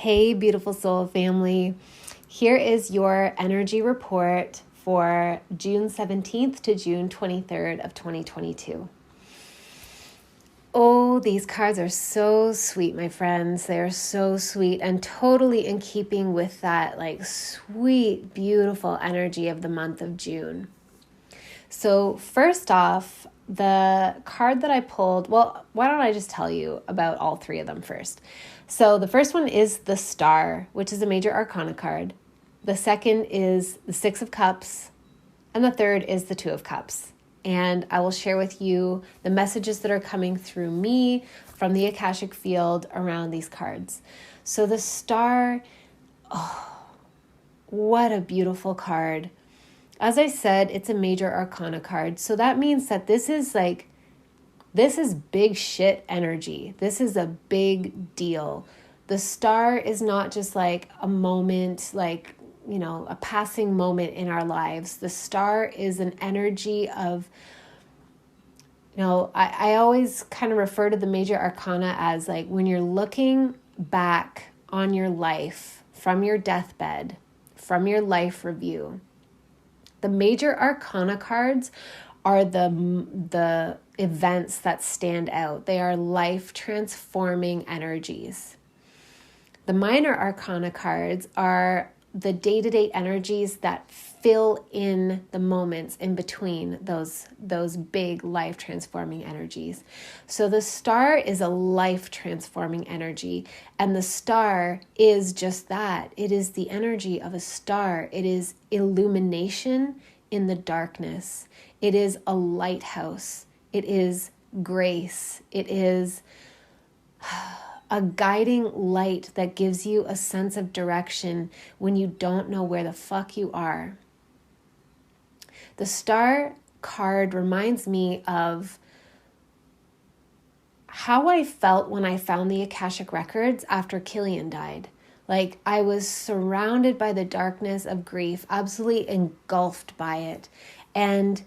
Hey, beautiful soul family. Here is your energy report for June 17th to June 23rd of 2022. Oh, these cards are so sweet, my friends. They are so sweet and totally in keeping with that sweet, beautiful energy of the month of June. So first off, the card that I pulled, well, why don't I just tell you about all three of them first? So the first one is the Star, which is a major arcana card. The second is the Six of Cups. And the third is the Two of Cups. And I will share with you the messages that are coming through me from the Akashic field around these cards. So the Star, oh, what a beautiful card. As I said, it's a major arcana card. So that means that this is big shit energy. This is a big deal. The Star is not just like a moment, a passing moment in our lives. The Star is an energy of, I always kind of refer to the major arcana as like when you're looking back on your life from your deathbed, from your life review. The major arcana cards are the events that stand out. They are life-transforming energies. The minor arcana cards are the day-to-day energies that fill in the moments in between those big life-transforming energies. So the Star is a life-transforming energy, and the Star is just that. It is the energy of a star. It is illumination in the darkness. It is a lighthouse. It is grace. It is a guiding light that gives you a sense of direction when you don't know where the fuck you are. The Star card reminds me of how I felt when I found the Akashic Records after Killian died. Like I was surrounded by the darkness of grief, absolutely engulfed by it. And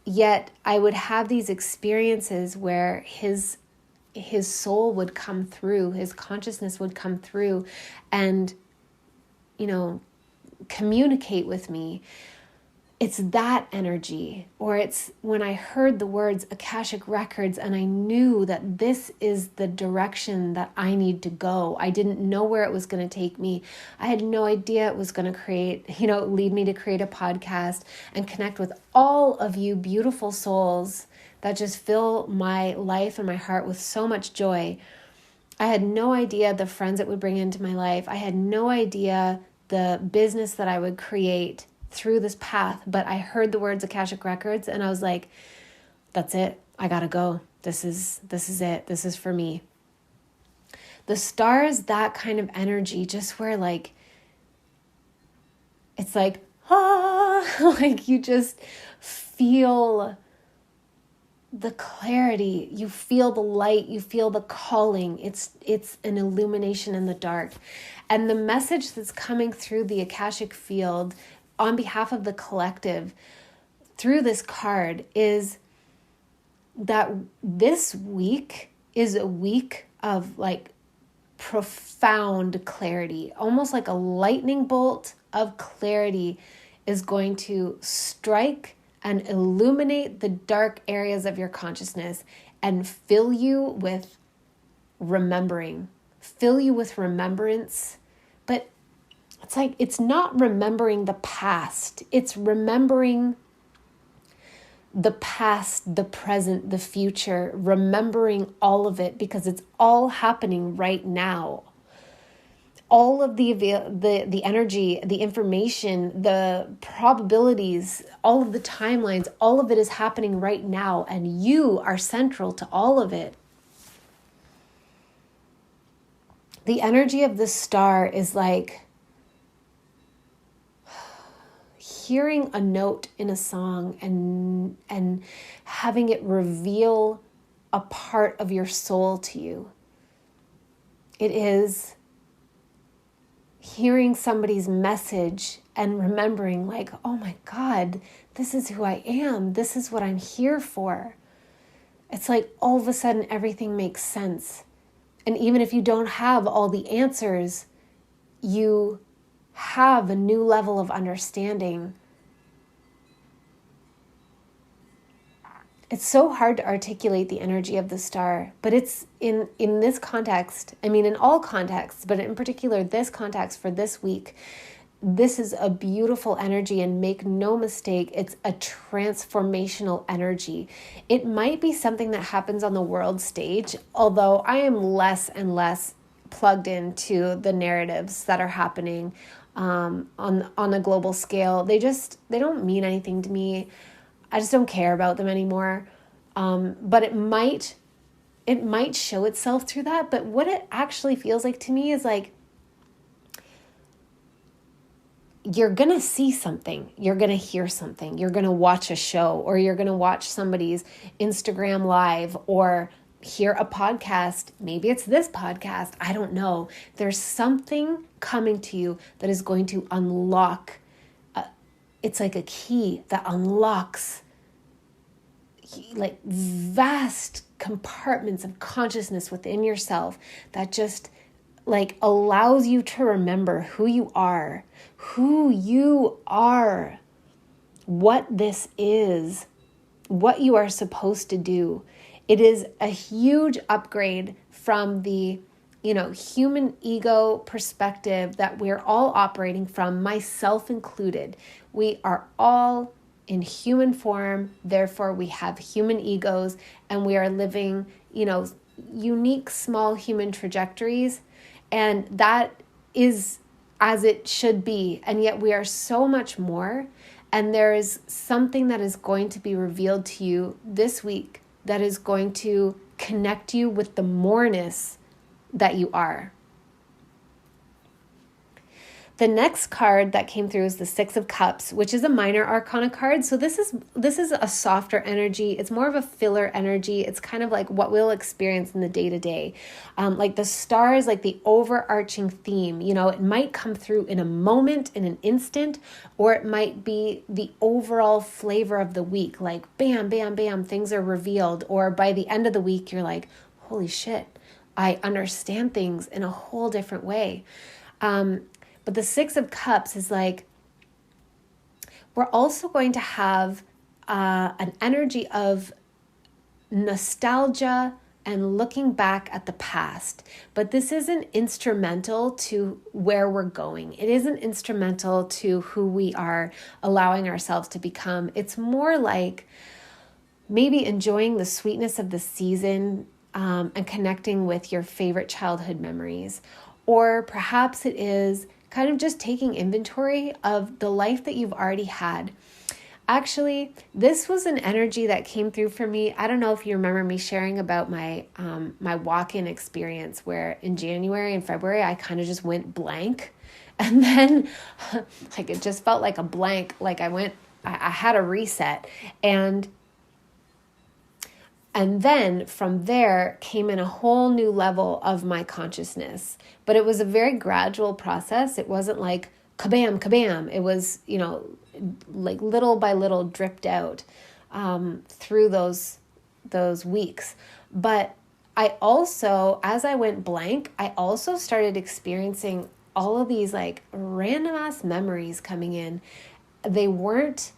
yet I would have these experiences where his soul would come through, his consciousness would come through and, communicate with me. It's that energy, or it's when I heard the words Akashic Records and I knew that this is the direction that I need to go. I didn't know where it was going to take me. I had no idea it was going to lead me to create a podcast and connect with all of you beautiful souls that just fill my life and my heart with so much joy. I had no idea the friends it would bring into my life. I had no idea the business that I would create through this path, but I heard the words Akashic Records and I was like, that's it. I gotta go. This is it. This is for me. The Star is that kind of energy, just where it's like you just feel the clarity, you feel the light, you feel the calling. It's an illumination in the dark. And the message that's coming through the Akashic field on behalf of the collective through this card is that this week is a week of profound clarity, almost like a lightning bolt of clarity is going to strike and illuminate the dark areas of your consciousness and fill you with remembrance. But it's not remembering the past. It's remembering the past, the present, the future, remembering all of it because it's all happening right now. All of the energy, the information, the probabilities, all of the timelines, all of it is happening right now, and you are central to all of it. The energy of the Star is like hearing a note in a song and having it reveal a part of your soul to you. It is hearing somebody's message and remembering oh my God, this is who I am. This is what I'm here for. It's like all of a sudden everything makes sense. And even if you don't have all the answers, you have a new level of understanding. It's so hard to articulate the energy of the star, but it's in this context, I mean, in all contexts, but in particular, this context for this week, this is a beautiful energy, and make no mistake, it's a transformational energy. It might be something that happens on the world stage, although I am less and less plugged into the narratives that are happening on a global scale. They don't mean anything to me. I just don't care about them anymore. But it might show itself through that. But what it actually feels like to me is like, you're going to see something, you're going to hear something, you're going to watch a show, or you're going to watch somebody's Instagram live, or hear a podcast. Maybe it's this podcast. I don't know. There's something coming to you that is going to unlock. It's like a key that unlocks like vast compartments of consciousness within yourself that just like allows you to remember who you are, what this is, what you are supposed to do. It is a huge upgrade from the, human ego perspective that we're all operating from, myself included. We are all in human form, therefore we have human egos, and we are living, unique small human trajectories, and that is as it should be. And yet we are so much more, and there is something that is going to be revealed to you this week that is going to connect you with the moreness that you are. The next card that came through is the Six of Cups, which is a minor arcana card. So this is a softer energy. It's more of a filler energy. It's kind of like what we'll experience in the day-to-day. Like the star is like the overarching theme. It might come through in a moment, in an instant, or it might be the overall flavor of the week. Like bam, bam, bam, things are revealed. Or by the end of the week, you're like, holy shit, I understand things in a whole different way. But the Six of Cups is like, we're also going to have an energy of nostalgia and looking back at the past. But this isn't instrumental to where we're going. It isn't instrumental to who we are allowing ourselves to become. It's more like maybe enjoying the sweetness of the season and connecting with your favorite childhood memories. Or perhaps it is kind of just taking inventory of the life that you've already had. Actually, this was an energy that came through for me. I don't know if you remember me sharing about my walk-in experience, where in January and February, I kind of just went blank. And then like it just felt like a blank, like I had a reset. And then from there came in a whole new level of my consciousness. But it was a very gradual process. It wasn't like kabam, kabam. It was, like little by little dripped out through those weeks. But I also, as I went blank, I also started experiencing all of these like random ass memories coming in. They weren't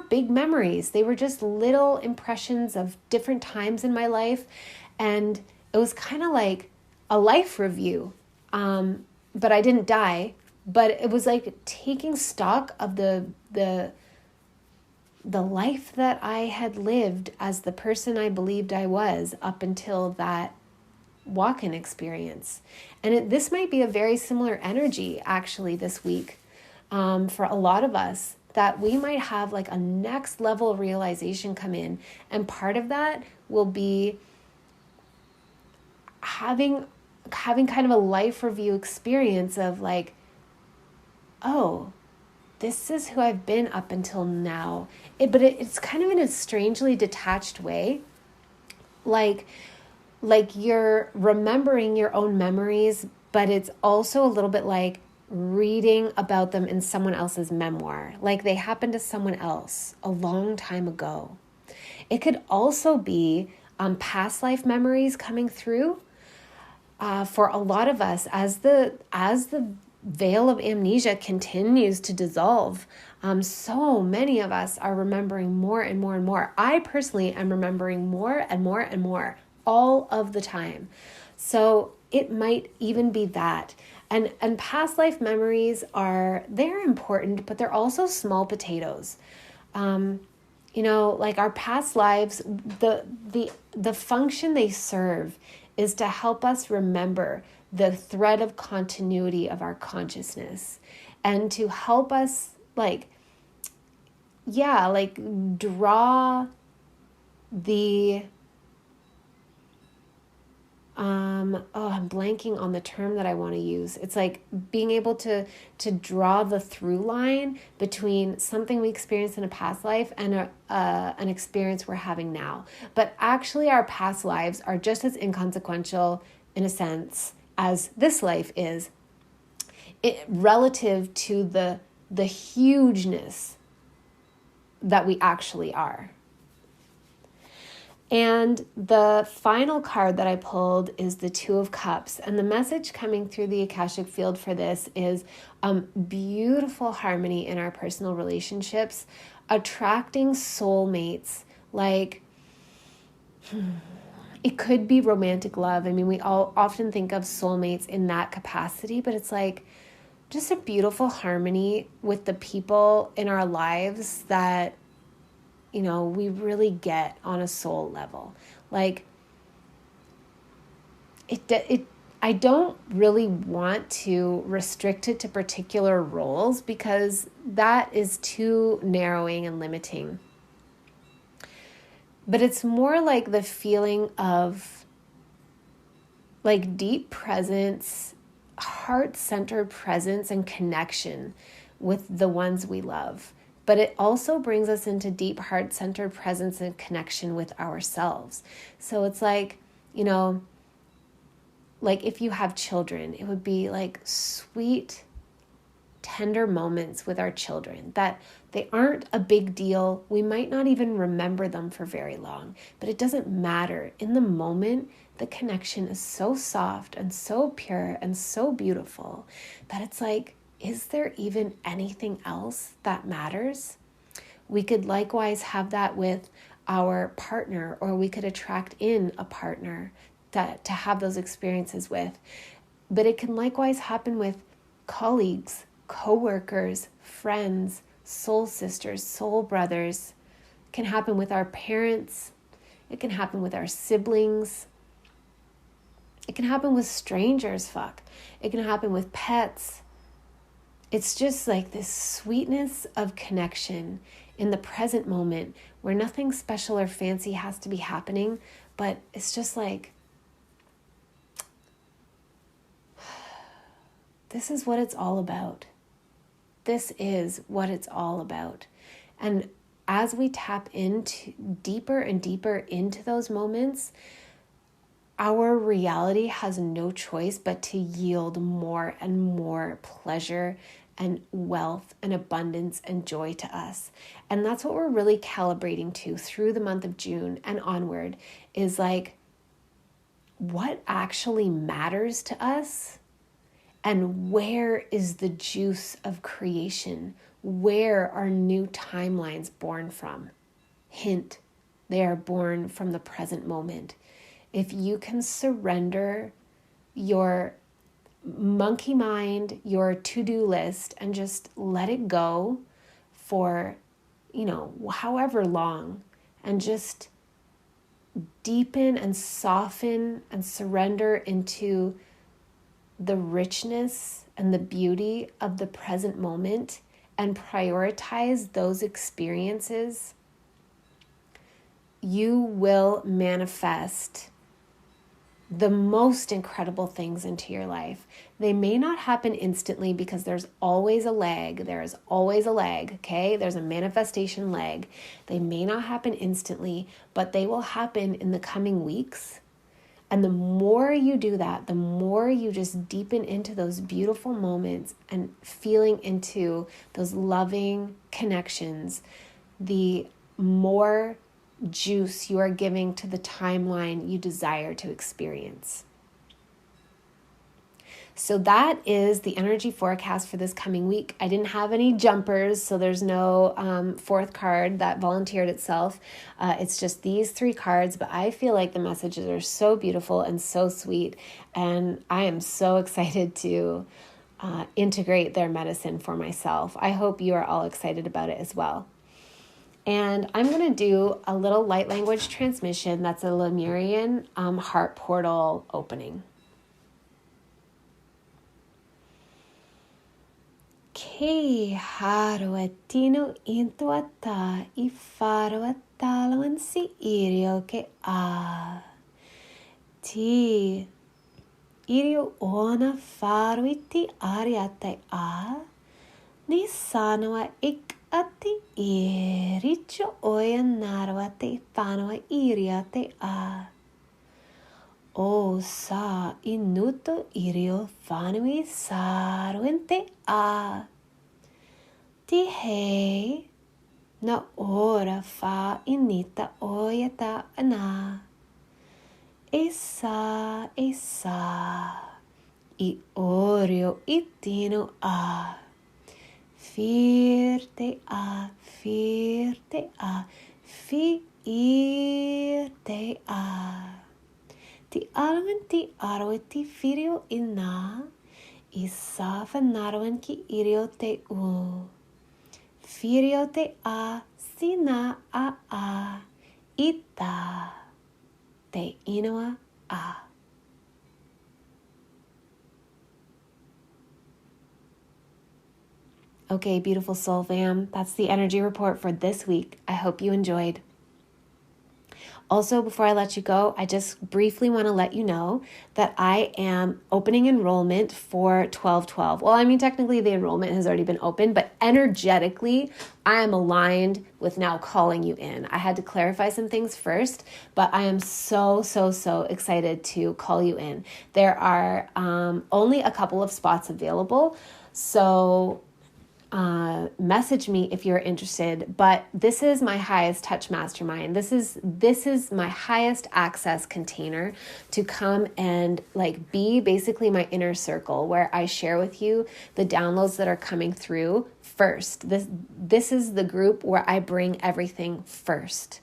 big memories. They were just little impressions of different times in my life. And it was kind of like a life review. But I didn't die. But it was like taking stock of the life that I had lived as the person I believed I was up until that walk-in experience. And this might be a very similar energy actually this week for a lot of us, that we might have like a next level realization come in. And part of that will be having kind of a life review experience of like, oh, this is who I've been up until now. But it's kind of in a strangely detached way. Like you're remembering your own memories, but it's also a little bit like reading about them in someone else's memoir, like they happened to someone else a long time ago. It could also be past life memories coming through. for a lot of us, as the veil of amnesia continues to dissolve, so many of us are remembering more and more and more. I personally am remembering more and more and more all of the time. So it might even be that. And past life memories they're important, but they're also small potatoes. Like our past lives, the function they serve is to help us remember the thread of continuity of our consciousness, and to help us draw the I'm blanking on the term that I want to use. It's like being able to draw the through line between something we experienced in a past life and an experience we're having now. But actually our past lives are just as inconsequential in a sense as this life is, relative to the hugeness that we actually are. And the final card that I pulled is the Two of Cups. And the message coming through the Akashic field for this is beautiful harmony in our personal relationships, attracting soulmates. Like, it could be romantic love. I mean, we all often think of soulmates in that capacity, but it's like just a beautiful harmony with the people in our lives that we really get on a soul level. Like I don't really want to restrict it to particular roles because that is too narrowing and limiting. But it's more like the feeling of like deep presence, heart-centered presence and connection with the ones we love. But it also brings us into deep heart-centered presence and connection with ourselves. So it's like, like if you have children, it would be like sweet, tender moments with our children that they aren't a big deal. We might not even remember them for very long, but it doesn't matter. In the moment, the connection is so soft and so pure and so beautiful that it's like, is there even anything else that matters? We could likewise have that with our partner, or we could attract in a partner to have those experiences with. But it can likewise happen with colleagues, co-workers, friends, soul sisters, soul brothers. It can happen with our parents. It can happen with our siblings. It can happen with strangers, It can happen with pets. It's just like this sweetness of connection in the present moment where nothing special or fancy has to be happening, but it's just like, this is what it's all about. This is what it's all about. And as we tap into deeper and deeper into those moments, our reality has no choice but to yield more and more pleasure and wealth and abundance and joy to us. And that's what we're really calibrating to through the month of June and onward, is like what actually matters to us and where is the juice of creation? Where are new timelines born from? Hint, they are born from the present moment. If you can surrender your monkey mind, your to-do list, and just let it go for, however long, and just deepen and soften and surrender into the richness and the beauty of the present moment and prioritize those experiences, you will manifest the most incredible things into your life. They may not happen instantly because there's always a lag. There is always a lag, okay? There's a manifestation lag. They may not happen instantly, but they will happen in the coming weeks. And the more you do that, the more you just deepen into those beautiful moments and feeling into those loving connections, the more juice you are giving to the timeline you desire to experience. So that is the energy forecast for this coming week. I didn't have any jumpers, so there's no fourth card that volunteered itself. It's just these 3 cards, but I feel like the messages are so beautiful and so sweet, and I am so excited to integrate their medicine for myself. I hope you are all excited about it as well. And I'm going to do a little light language transmission that's a Lemurian heart portal opening. Ke haroetino intuata I faroetalo si irio ke a. Ti irio ona faruiti ariate a. Ni sanoa ik ati iricho oya narwate fanoa iriate a. O sa inuto irio fanui saruente a. Ti hei na ora fa inita oyata ana. Esa I orio itino a. Firte a, firte a, firte a. Ti alwen ti arwe ti firio ina, isa fanarwen ki irio te u. Firio te a, sina a, ita, te inoa a. Okay, beautiful soul fam, that's the energy report for this week. I hope you enjoyed. Also, before I let you go, I just briefly want to let you know that I am opening enrollment for 12/12. Well, I mean, technically the enrollment has already been open, but energetically, I am aligned with now calling you in. I had to clarify some things first, but I am so excited to call you in. There are only a couple of spots available, so message me if you're interested. But this is my highest touch mastermind. This is my highest access container to come and like be basically my inner circle where I share with you the downloads that are coming through first. This is the group where I bring everything first.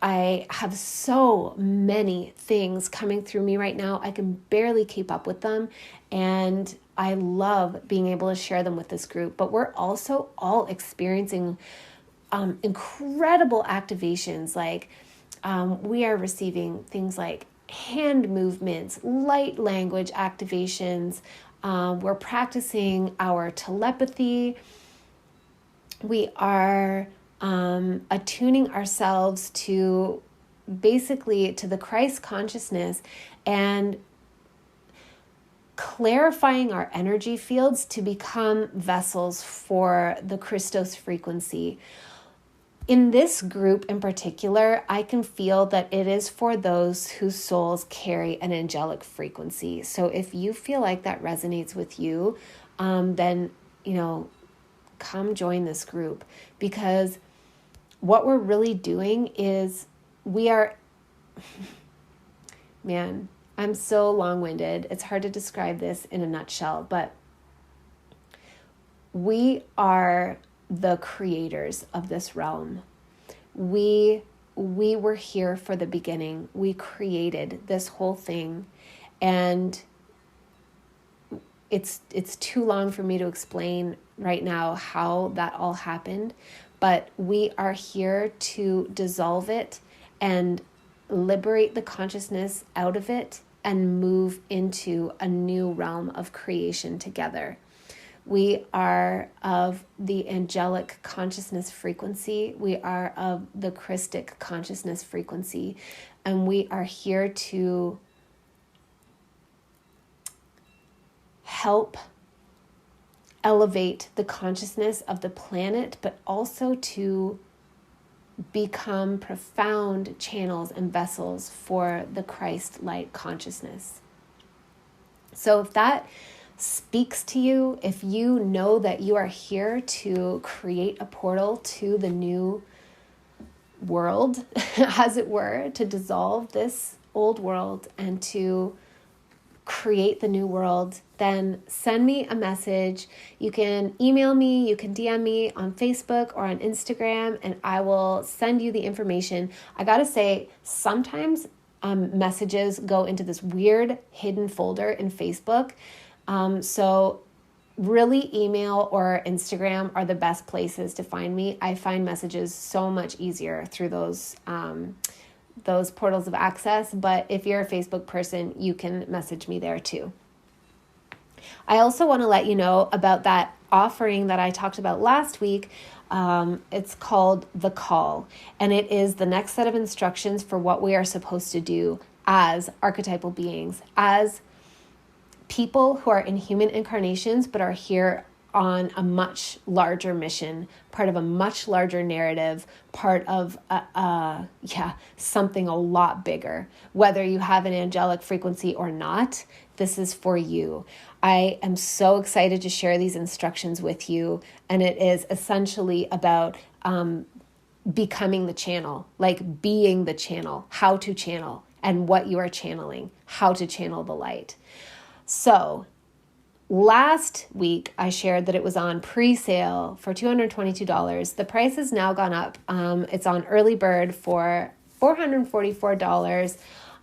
I have so many things coming through me right now. I can barely keep up with them, and I love being able to share them with this group. But we're also all experiencing incredible activations. Like we are receiving things like hand movements, light language activations. We're practicing our telepathy. We are attuning ourselves to basically to the Christ consciousness and clarifying our energy fields to become vessels for the Christos frequency. In this group in particular, I can feel that it is for those whose souls carry an angelic frequency. So if you feel like that resonates with you, then, come join this group, because what we're really doing is man, I'm so long-winded. It's hard to describe this in a nutshell, but we are the creators of this realm. We were here for the beginning. We created this whole thing, and it's too long for me to explain right now how that all happened, but we are here to dissolve it and liberate the consciousness out of it and move into a new realm of creation together. We are of the angelic consciousness frequency. We are of the Christic consciousness frequency, and we are here to help elevate the consciousness of the planet, but also to become profound channels and vessels for the Christ light consciousness. So if that speaks to you, if you know that you are here to create a portal to the new world, as it were, to dissolve this old world and to create the new world, then send me a message. You can email me, you can DM me on Facebook or on Instagram, and I will send you the information. I gotta say, sometimes messages go into this weird hidden folder in Facebook. So really email or Instagram are the best places to find me. I find messages so much easier through those portals of access, but if you're a Facebook person, you can message me there too. I also want to let you know about that offering that I talked about last week. It's called The Call, and it is the next set of instructions for what we are supposed to do as archetypal beings, as people who are in human incarnations but are here on a much larger mission, part of a much larger narrative, part of something a lot bigger. Whether you have an angelic frequency or not, this is for you. I am so excited to share these instructions with you, and it is essentially about becoming the channel, like being the channel, how to channel, and what you are channeling, how to channel the light. So last week, I shared that it was on pre-sale for $222. The price has now gone up. It's on early bird for $444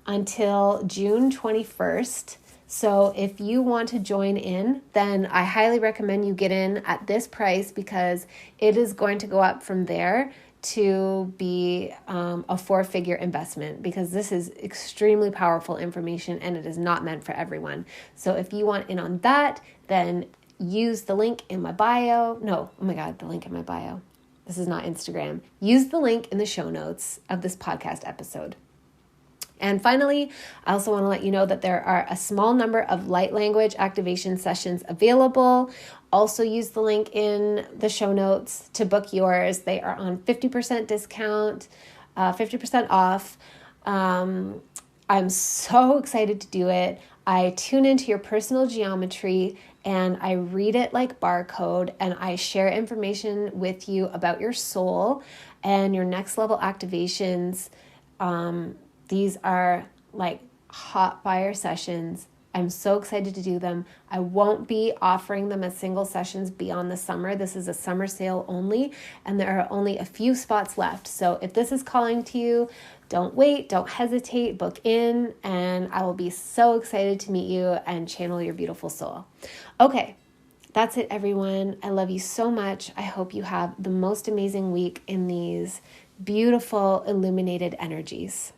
until June 21st. So if you want to join in, then I highly recommend you get in at this price, because it is going to go up from there to be a four-figure investment, because this is extremely powerful information and it is not meant for everyone. So if you want in on that, then use the link in my bio. No, oh my God, the link in my bio. This is not Instagram. Use the link in the show notes of this podcast episode. And finally, I also want to let you know that there are a small number of light language activation sessions available. Also use the link in the show notes to book yours. They are on 50% discount, 50% off. I'm so excited to do it. I tune into your personal geometry and I read it like barcode, and I share information with you about your soul and your next level activations. These are like hot fire sessions. I'm so excited to do them. I won't be offering them as single sessions beyond the summer. This is a summer sale only, and there are only a few spots left. So if this is calling to you, don't wait, don't hesitate, book in, and I will be so excited to meet you and channel your beautiful soul. Okay, that's it, everyone. I love you so much. I hope you have the most amazing week in these beautiful illuminated energies.